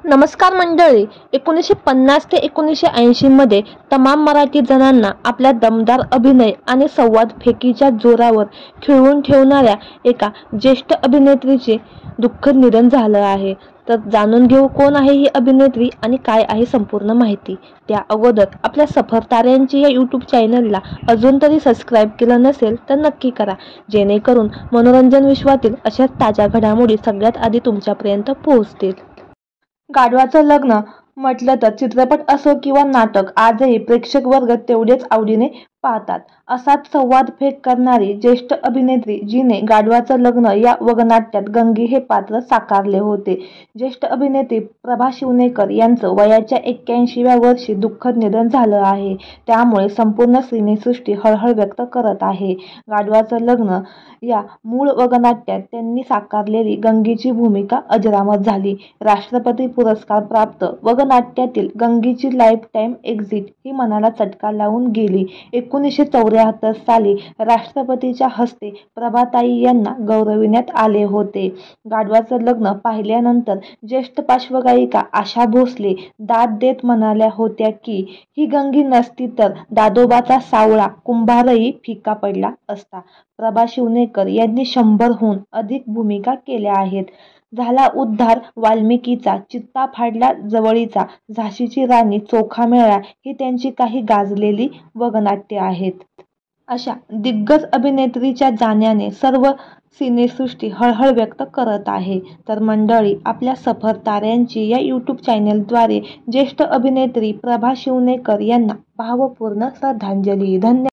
नमस्कार मंडळी. 1950 ते 1980 मध्ये तमाम मराठी जणांना आपल्या दमदार अभिनय आणि संवाद फेकीच्या जोरावर खिळवून ठेवणाऱ्या एका ज्येष्ठ अभिनेत्रीचे दुःखद निधन झालं आहे. तर जाणून घेऊ कोण आहे ही अभिनेत्री आणि काय आहे संपूर्ण माहिती. त्या अगोदर आपल्या सफर ताऱ्यांची या यूट्यूब चॅनलला अजून तरी सबस्क्राईब केलं नसेल तर नक्की करा, जेणेकरून मनोरंजन विश्वातील अशाच ताज्या घडामोडी सगळ्यात आधी तुमच्यापर्यंत पोहोचतील. गाढवाचं लग्न म्हटलं तर चित्रपट असो किंवा नाटक आजही प्रेक्षक वर्ग तेवढेच आवडीने पाहतात. असाच संवाद फेक करणारी ज्येष्ठ अभिनेत्री जिने गाढवाचं लग्न या वगनाट्यात गंगी हे पात्र साकारले होते. ज्येष्ठ अभिनेत्री प्रभा शिवनेकर यांचं वयाच्या 81व्या वर्षी दुःखद निधन झालं आहे. त्यामुळे संपूर्ण सिनेसृष्टी हळहळ व्यक्त करत आहे. गाढवाचं लग्न या मूळ वगनाट्यात त्यांनी साकारलेली गंगीची भूमिका अजरामर झाली. राष्ट्रपती पुरस्कार प्राप्त वगनाट्यातील गंगीची लाईफ टाईम एक्झिट ही मनाला चटका लावून गेली. 1974 साली राष्ट्रपतीच्या हस्ते प्रभाताई यांना गौरविण्यात आले होते. गाढवाचं लग्न पाहिल्यानंतर ज्येष्ठ पार्श्वगायिका आशा भोसले दाद देत म्हणाल्या होत्या की ही गंगी नसती तर दादोबाचा सावळा कुंभारही फिका पडला असता. प्रभा शिवनेकर यांनी 100हून अधिक भूमिका केल्या आहेत. झाला उद्धार वाल्मिकीचा, चित्ता फाडला जवळीचा, झाशीची राणी, चोखा मेळा ही त्यांची काही गाजलेली वगनाट्ये आहेत. अशा दिग्गज अभिनेत्रीच्या जाण्याने सर्व सिनेसृष्टी हळहळ व्यक्त करत आहे. तर मंडळी, आपल्या सफर ताऱ्यांची या यूट्यूब चॅनलद्वारे ज्येष्ठ अभिनेत्री प्रभा शिवनेकर यांना भावपूर्ण श्रद्धांजली. धन्यवाद.